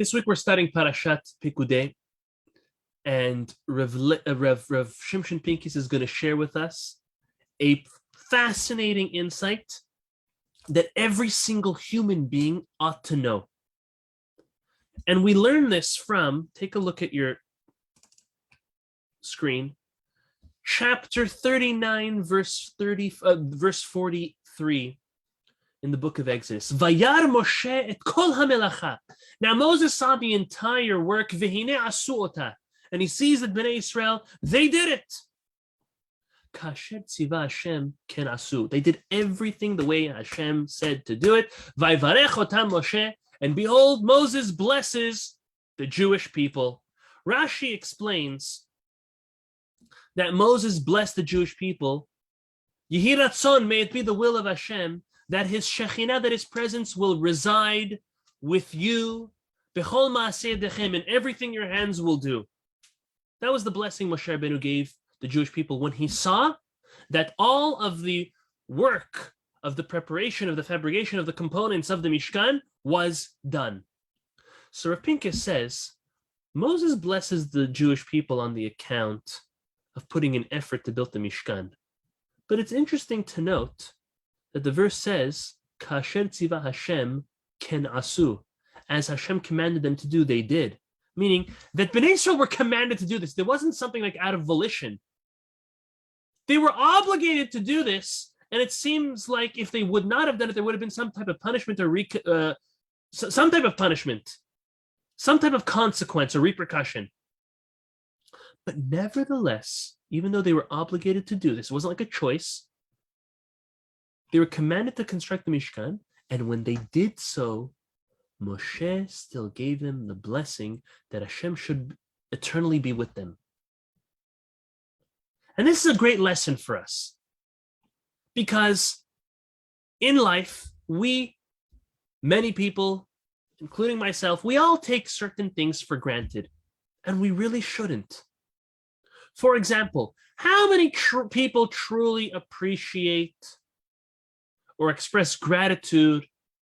This week we're studying Parashat Pekudei, and Rav Shimshon Pincus is going to share with us a fascinating insight that every single human being ought to know. And we learn this from, take a look at your screen, chapter 39, verse 43 in the book of Exodus. Vayar Moshe et kol hamelacha. Now Moses saw the entire work, vehine asu ota, and he sees that Bnei Israel, they did it. Kasher tziva Hashem ken asu. They did everything the way Hashem said to do it. Vayvarech otam Moshe, and behold, Moses blesses the Jewish people. Rashi explains that Moses blessed the Jewish people. Yehi ratzon, may it be the will of Hashem, that his Shekhinah, that his presence will reside with you, bechol ma'aseh yedechem, in everything your hands will do. That was the blessing Moshe Rabbeinu gave the Jewish people when he saw that all of the work of the preparation, of the fabrication of the components of the Mishkan was done. So Rav Pincus says, Moses blesses the Jewish people on the account of putting in effort to build the Mishkan. But it's interesting to note that the verse says, Kasher tziva Hashem ken asu. As Hashem commanded them to do, they did. Meaning that Bnei Israel were commanded to do this. There wasn't something like out of volition. They were obligated to do this, and it seems like if they would not have done it, there would have been some type of punishment or some type of punishment, some type of consequence or repercussion. But nevertheless, even though they were obligated to do this, it wasn't like a choice. They were commanded to construct the Mishkan, and when they did so, Moshe still gave them the blessing that Hashem should eternally be with them. And this is a great lesson for us, because in life, many people, including myself, we all take certain things for granted, and we really shouldn't. For example, how many people truly appreciate or express gratitude,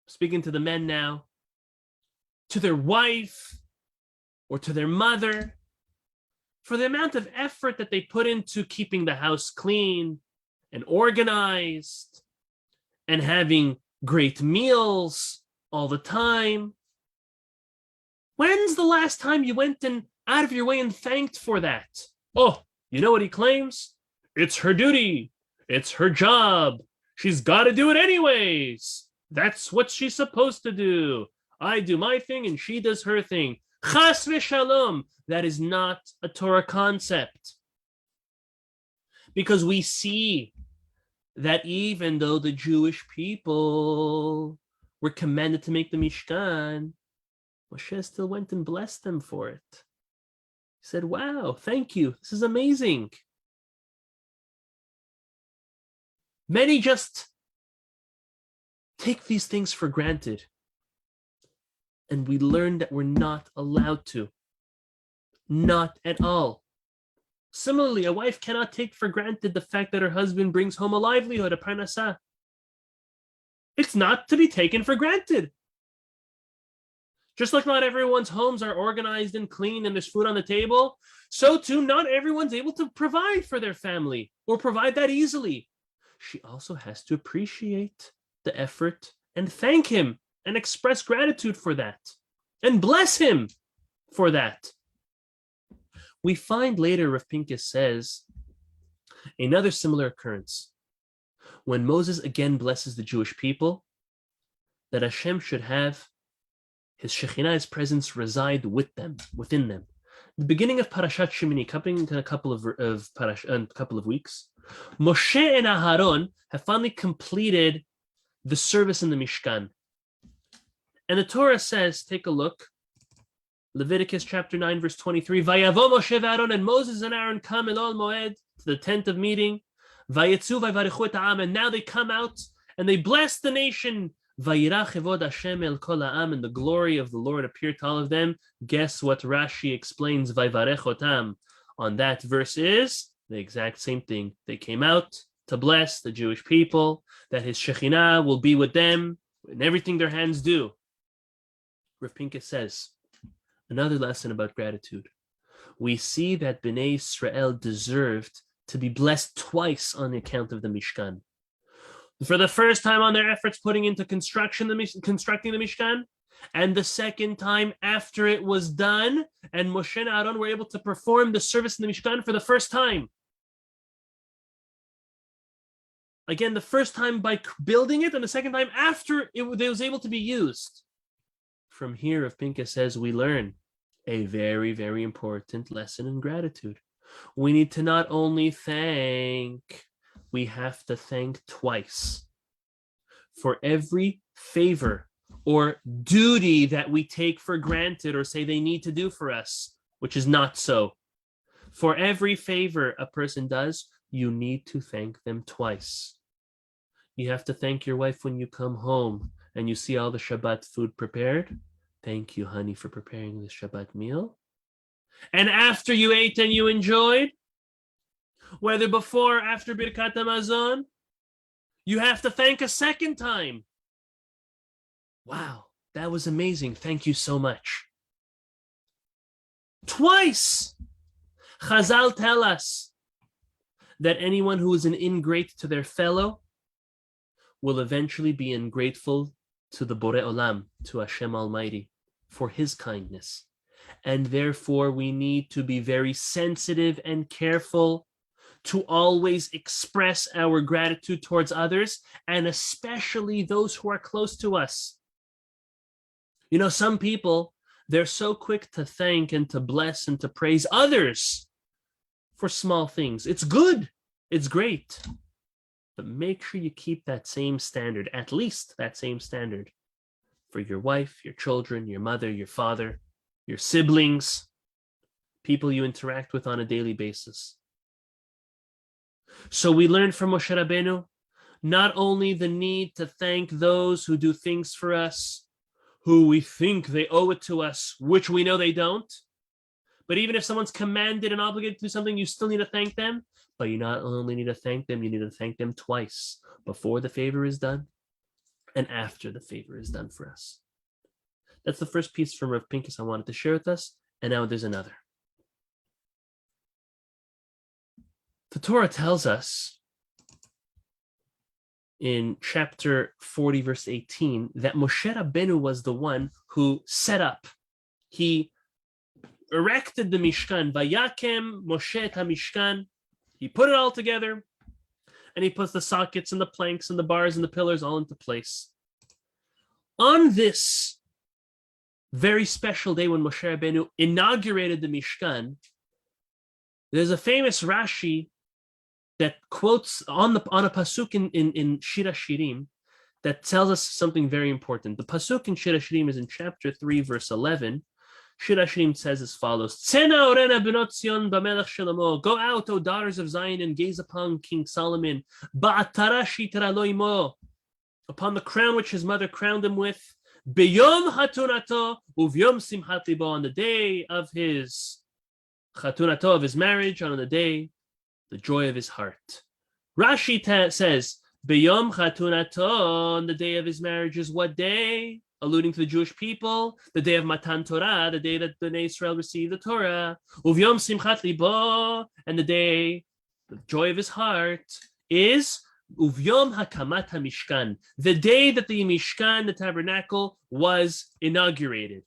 speaking to the men now, to their wife or to their mother for the amount of effort that they put into keeping the house clean and organized and having great meals all the time? When's the last time you went and out of your way and thanked for that? Oh, you know what he claims? It's her duty. It's her job. She's got to do it anyways. That's what she's supposed to do. I do my thing and she does her thing. Chas v'shalom. That is not a Torah concept. Because we see that even though the Jewish people were commanded to make the Mishkan, Moshe still went and blessed them for it. He said, wow, thank you. This is amazing. Many just take these things for granted. And we learn that we're not allowed to. Not at all. Similarly, a wife cannot take for granted the fact that her husband brings home a livelihood, a parnasah. It's not to be taken for granted. Just like not everyone's homes are organized and clean and there's food on the table, so too not everyone's able to provide for their family or provide that easily. She also has to appreciate the effort and thank him and express gratitude for that and bless him for that. We find later, Rav Pincus says, another similar occurrence. When Moses again blesses the Jewish people, that Hashem should have his Shekhinah, his presence, reside with them, within them. The beginning of Parashat Shemini, coming in a couple of weeks, Moshe and Aharon have finally completed the service in the Mishkan. And the Torah says, take a look, Leviticus chapter 9, verse 23, Vayavo Moshe v'Aaron, and Moses and Aaron come Elol Moed, to the tent of meeting, Vayetzu vayvarechu et ha'am, and now they come out and they bless the nation. Vayirach evod Hashem el kol ha'am, and the glory of the Lord appeared to all of them. Guess what Rashi explains Vayvarech otam on that verse is? The exact same thing. They came out to bless the Jewish people, that his Shekhinah will be with them in everything their hands do. Rav Pincus says, Another lesson about gratitude. We see that Bnei Israel deserved to be blessed twice on account of the Mishkan. For the first time on their efforts putting into constructing the Mishkan, and the second time after it was done, and Moshe and Aaron were able to perform the service in the Mishkan for the first time. Again, the first time by building it, and the second time after it was able to be used. From here, if Pincus says, we learn a very, very important lesson in gratitude. We need to not only thank, we have to thank twice for every favor or duty that we take for granted or say they need to do for us, which is not so. For every favor a person does, you need to thank them twice. You have to thank your wife when you come home and you see all the Shabbat food prepared. Thank you, honey, for preparing this Shabbat meal. And after you ate and you enjoyed, whether before or after Birkat Hamazon, you have to thank a second time. Wow, that was amazing. Thank you so much. Twice. Chazal tell us that anyone who is an ingrate to their fellow will eventually be ungrateful to the Borei Olam, to Hashem Almighty, for his kindness. And therefore, we need to be very sensitive and careful to always express our gratitude towards others, and especially those who are close to us. You know, some people, they're so quick to thank and to bless and to praise others for small things. It's good. It's great. But make sure you keep that same standard, at least that same standard, for your wife, your children, your mother, your father, your siblings, people you interact with on a daily basis. So we learned from Moshe Rabbeinu not only the need to thank those who do things for us, who we think they owe it to us, which we know they don't. But even if someone's commanded and obligated to do something, you still need to thank them. But you not only need to thank them, you need to thank them twice, before the favor is done and after the favor is done for us. That's the first piece from Rav Pincus I wanted to share with us, and now there's another. The Torah tells us in chapter 40, verse 18, that Moshe Rabbeinu was the one who set up. He erected the Mishkan. Vayakem Moshe et HaMishkan. He put it all together, and he puts the sockets and the planks and the bars and the pillars all into place. On this very special day when Moshe Rabbeinu inaugurated the Mishkan, there's a famous Rashi that quotes on a pasuk in Shir HaShirim that tells us something very important. The pasuk in Shir HaShirim is in chapter 3, verse 11. Shir HaShirim says as follows: Tzena orena benot Zion b'melech Shlomo. Go out, O daughters of Zion, and gaze upon King Solomon. Ba'atara shitara lo imo. Upon the crown which his mother crowned him with. B'yom hatunato uvyom simchat libo. On the day of his chatunato, of his marriage, on the day, the joy of his heart. Rashi says, B'yom chatunato, on the day of his marriage is what day? Alluding to the Jewish people, the day of Matan Torah, the day that Bnei Israel received the Torah. Uvyom simchat libo, and the day, the joy of his heart, is Uvyom hakamat hamishkan, the day that the Mishkan, the tabernacle, was inaugurated.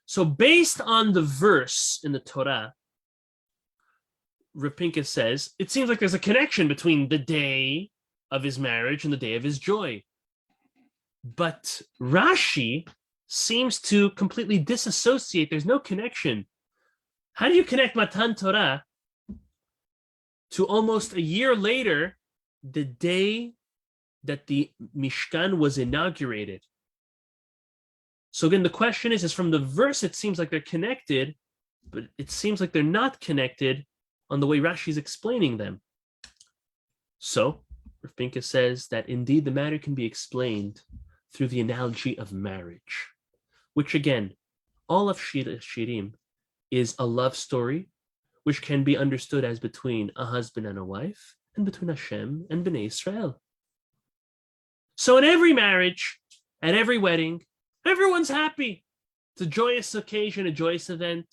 So based on the verse in the Torah, Rav Pincus says, it seems like there's a connection between the day of his marriage and the day of his joy. But Rashi seems to completely disassociate. There's no connection. How do you connect Matan Torah to almost a year later, the day that the Mishkan was inaugurated? So again, the question is from the verse, it seems like they're connected, but it seems like they're not connected on the way Rashi is explaining them. So, Rav Pincus says that indeed the matter can be explained through the analogy of marriage, which again, all of Shir HaShirim is a love story, which can be understood as between a husband and a wife, and between Hashem and Bnei Israel. So in every marriage, at every wedding, everyone's happy It's a joyous occasion, a joyous event.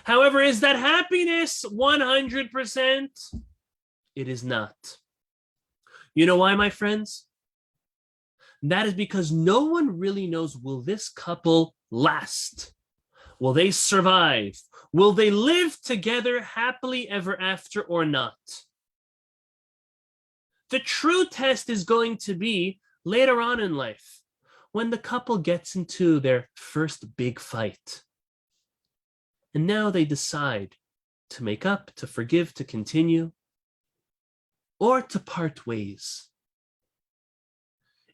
However, is that happiness 100%? It is not. You know why, my friends? That is because no one really knows, will this couple last? Will they survive? Will they live together happily ever after or not? The true test is going to be later on in life, when the couple gets into their first big fight. And now they decide to make up, to forgive, to continue, or to part ways.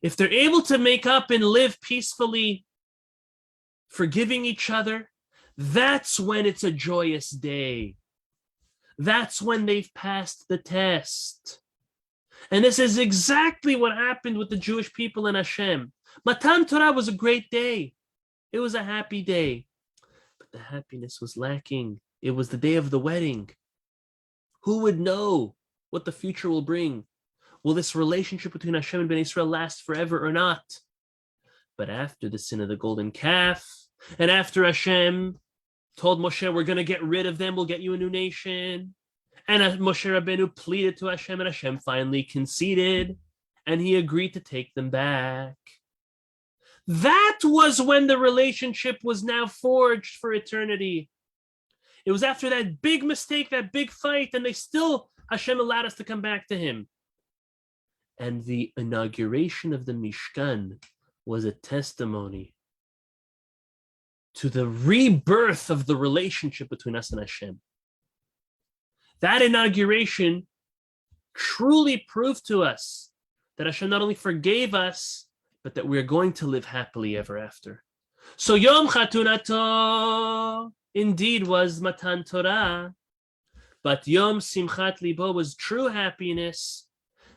If they're able to make up and live peacefully, forgiving each other, that's when it's a joyous day. That's when they've passed the test. And this is exactly what happened with the Jewish people in Hashem. Matan Torah was a great day. It was a happy day. But the happiness was lacking. It was the day of the wedding. Who would know what the future will bring? Will this relationship between Hashem and Bnei Israel last forever or not? But after the sin of the golden calf, and after Hashem told Moshe, we're going to get rid of them, we'll get you a new nation. And Moshe Rabbeinu pleaded to Hashem, and Hashem finally conceded, and he agreed to take them back. That was when the relationship was now forged for eternity. It was after that big mistake, that big fight, and Hashem allowed us to come back to him. And the inauguration of the Mishkan was a testimony to the rebirth of the relationship between us and Hashem. That inauguration truly proved to us that Hashem not only forgave us, but that we're going to live happily ever after. So Yom Chatunato indeed was Matan Torah, but Yom Simchat Libo was true happiness.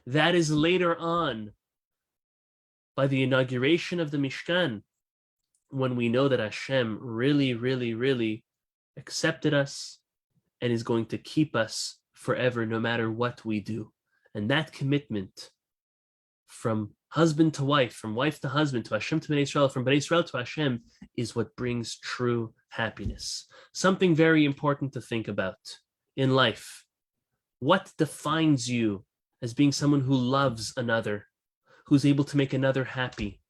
That is later on, by the inauguration of the Mishkan, when we know that Hashem really, really, really accepted us and is going to keep us forever no matter what we do. And that commitment from husband to wife, from wife to husband, to Hashem to Bnei Israel, from Bnei Israel to Hashem, is what brings true happiness. Something very important to think about in life. What defines you as being someone who loves another, who's able to make another happy,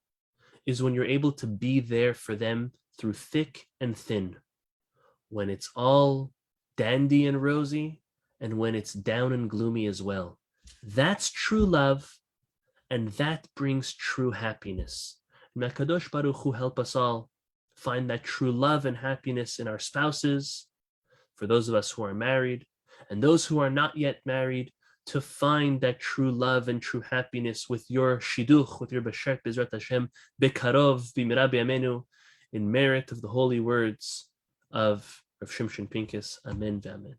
is when you're able to be there for them through thick and thin. When it's all dandy and rosy, and when it's down and gloomy as well. That's true love, and that brings true happiness. May HaKadosh Baruch Hu help us all find that true love and happiness in our spouses, for those of us who are married, and those who are not yet married, to find that true love and true happiness with your shidduch, with your b'shert b'ezrat Hashem, bekarov b'mira b'yamenu, in merit of the holy words of Rav Shimshon Pincus. Amen v'amen.